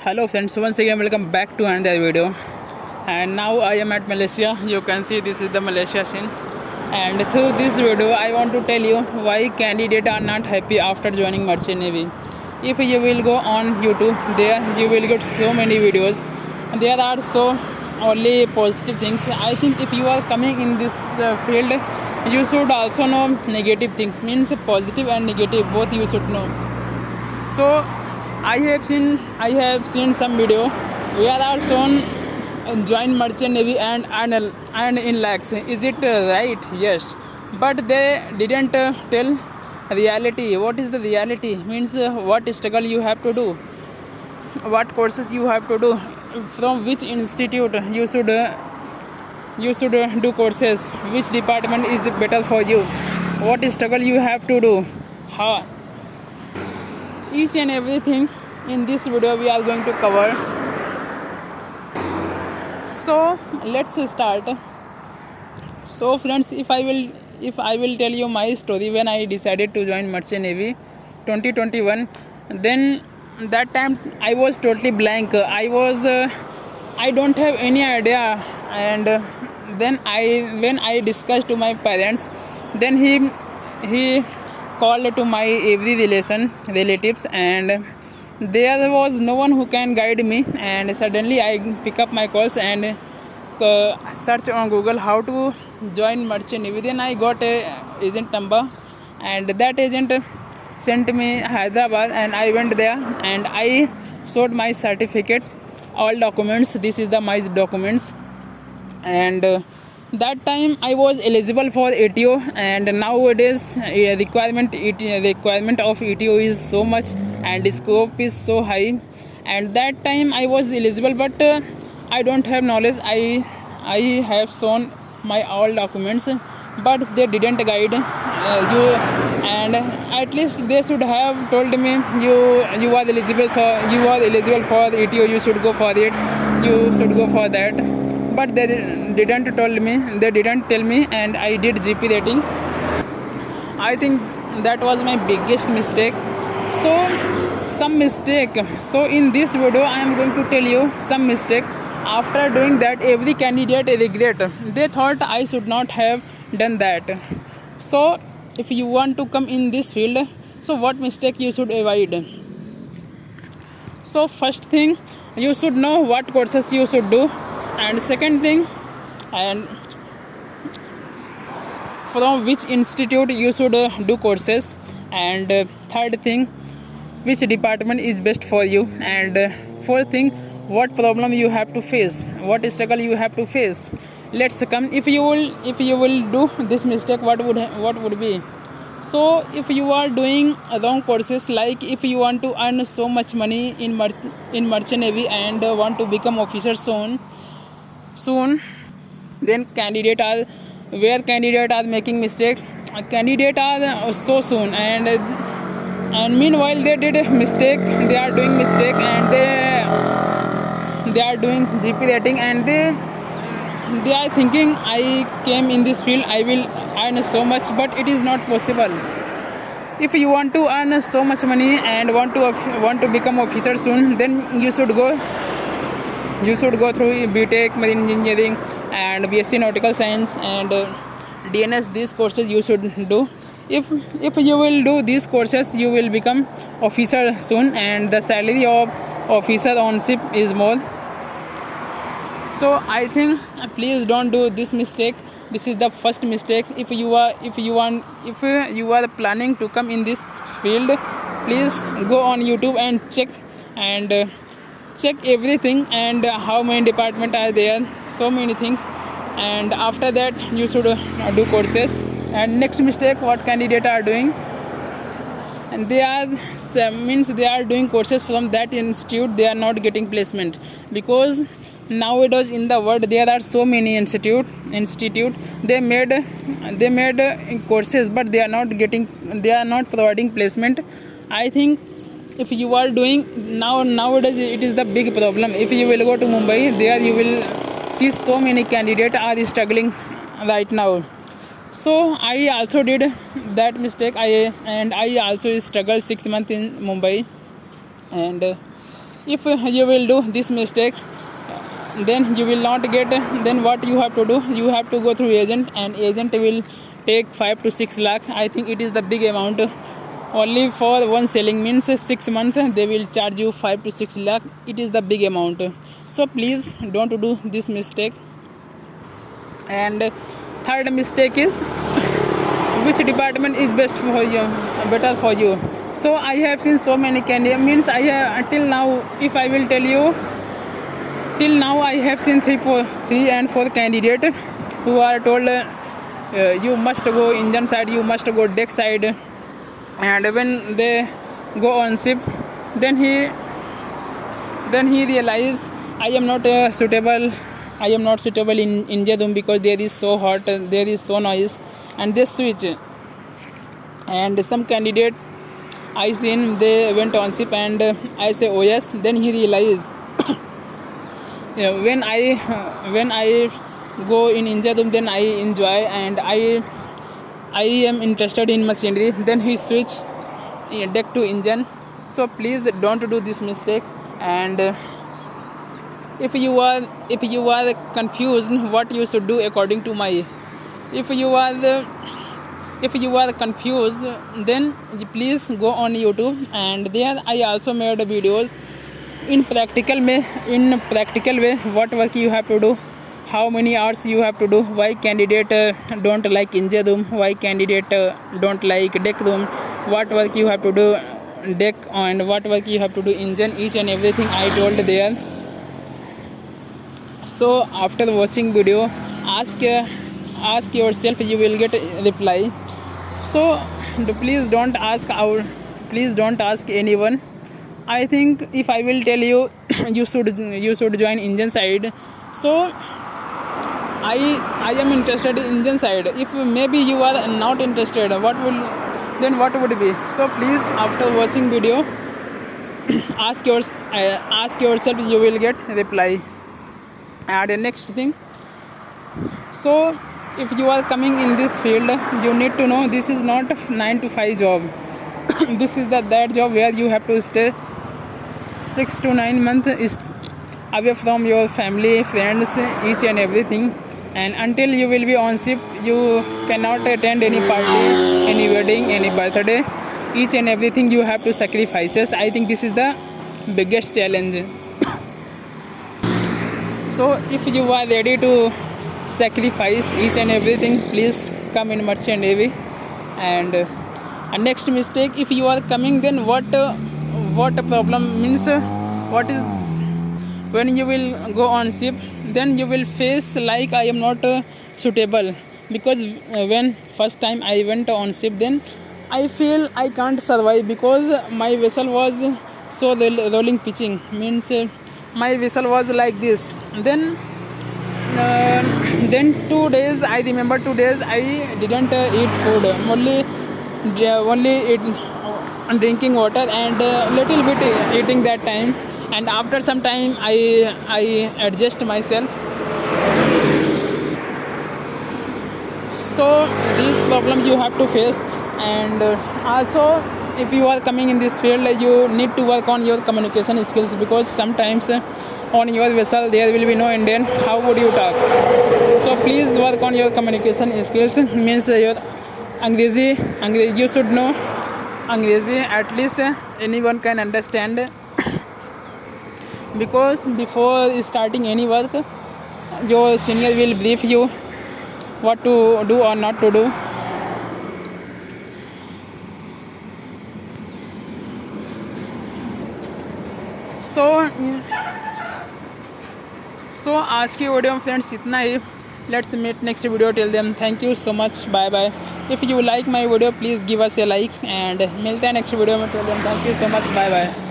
Hello friends, once again welcome back to another video. And now I am at Malaysia. You can see this is the Malaysia scene. And through this video I want to tell you why candidates are not happy after joining Merchant Navy. If you will go on YouTube, there you will get so many videos. There are so only positive things. I think if you are coming in this field, you should also know negative things. Means positive and negative both you should know. So I have seen some video where are shown join Merchant Navy and in lakhs. Is it right? Yes, but they didn't tell reality. What is the reality? Means what struggle you have to do, what courses you have to do, from which institute you should do courses, which department is better for you, what struggle you have to do, how each and everything in this video we are going to cover. So let's start. So friends, if I will tell you my story when I decided to join Merchant Navy 2021, then that time I was totally blank. I don't have any idea. And then when I discussed to my parents, then he called to my every relatives, and there was no one who can guide me. And suddenly I pick up my calls and search on Google how to join Merchant Navy. Then I got a agent number, and that agent sent me Hyderabad, and I went there and I showed my certificate, all documents. This is my documents. And that time I was eligible for ATO, and nowadays requirement of ATO is so much and scope is so high. And that time I was eligible, but I don't have knowledge. I have shown my all documents, but they didn't guide you. And at least they should have told me you are eligible, so you are eligible for ATO, you should go for it, you should go for that. But they didn't tell me, and I did GP rating. I think that was my biggest mistake. So in this video I am going to tell you some mistake. After doing that, every candidate regret. They thought I should not have done that. So if you want to come in this field, so what mistake you should avoid? So first thing, you should know what courses you should do. And second thing, and from which institute you should do courses. And third thing, which department is best for you. And fourth thing, what problem you have to face, what struggle you have to face. Let's come. If you will do this mistake, what would be? So if you are doing wrong courses, like if you want to earn so much money in Merchant Navy and want to become officer soon, then candidate are making mistake. Candidate are so soon, and meanwhile they did a mistake, they are doing mistake, and they are doing GP rating, and they are thinking I came in this field, I will earn so much, but it is not possible. If you want to earn so much money and want to become officer soon, then you should go through BTech, Marine Engineering, and BSc Nautical Science, and DNS. These courses you should do. If you will do these courses, you will become officer soon, and the salary of officer on ship is more. So I think please don't do this mistake. This is the first mistake. If you are planning to come in this field, please go on YouTube and check everything, and how many departments are there, so many things. And after that you should do courses. And next mistake what candidate are doing, and they are doing courses from that institute, they are not getting placement, because nowadays in the world there are so many institute they made courses, but they are not providing placement. I think if you are doing nowadays, it is the big problem. If you will go to Mumbai, there you will see so many candidates are struggling right now. So I also did that mistake. I also struggled 6 months in Mumbai, and if you will do this mistake, then you will not get. Then what you have to do, you have to go through agent, and agent will take 5 to 6 lakh. I think it is the big amount. Only for one selling means 6 months they will charge you 5 to 6 lakh. It is the big amount. So please don't do this mistake. And third mistake is, which department is best for you, better for you. So I have seen so many candidates, means I have until now, if I will tell you, till now I have seen 3 and 4 candidates who are told you must go engine side, you must go deck side, and when they go on ship, then he realize I am not suitable in Injadum because there is so hot, there is so noise, and they switch. And some candidate I seen, they went on ship and I say oh yes, then he realized when I go in Injadum, then I enjoy and I am interested in machinery, then he switch deck to engine. So please don't do this mistake. And if you are confused what you should do according to my, if you are confused, then please go on YouTube, and there I also made videos in practical way what work you have to do, how many hours you have to do, why candidate don't like Injadum, why candidate don't like Deckdum, what work you have to do deck, and what work you have to do engine, each and everything I told there. So after watching video, ask yourself, you will get a reply. So please don't ask anyone. I think if I will tell you you should join engine side, so I am interested in engine side. If maybe you are not interested, what would be? So please, after watching video, ask yourself, you will get reply. And the next thing, so if you are coming in this field, you need to know this is not a 9 to 5 job. This is that job where you have to stay 6 to 9 months is away from your family, friends, each and everything. And until you will be on ship, you cannot attend any party, any wedding, any birthday, each and everything you have to sacrifices. I think this is the biggest challenge. So if you are ready to sacrifice each and everything, please come in Merchant Navy. And next mistake, if you are coming, then what problem means, what is when you will go on ship, then you will face like I am not suitable, because when first time I went on ship, then I feel I can't survive because my vessel was so rolling pitching, means my vessel was like this. Then 2 days, I remember 2 days I didn't eat food, only eat drinking water and little bit eating that time. And after some time I adjust myself. So this problem you have to face. And also if you are coming in this field, you need to work on your communication skills, because sometimes on your vessel there will be no Indian. How would you talk? So please work on your communication skills, means your Angrezi, you should know Angrezi, at least anyone can understand. Because before starting any work, your senior will brief you what to do or not to do. So आज की video में friends इतना ही. Let's meet next video. Till then, thank you so much. Bye bye. If you like my video, please give us a like, and मिलते हैं next video में. Till then, thank you so much. Bye bye.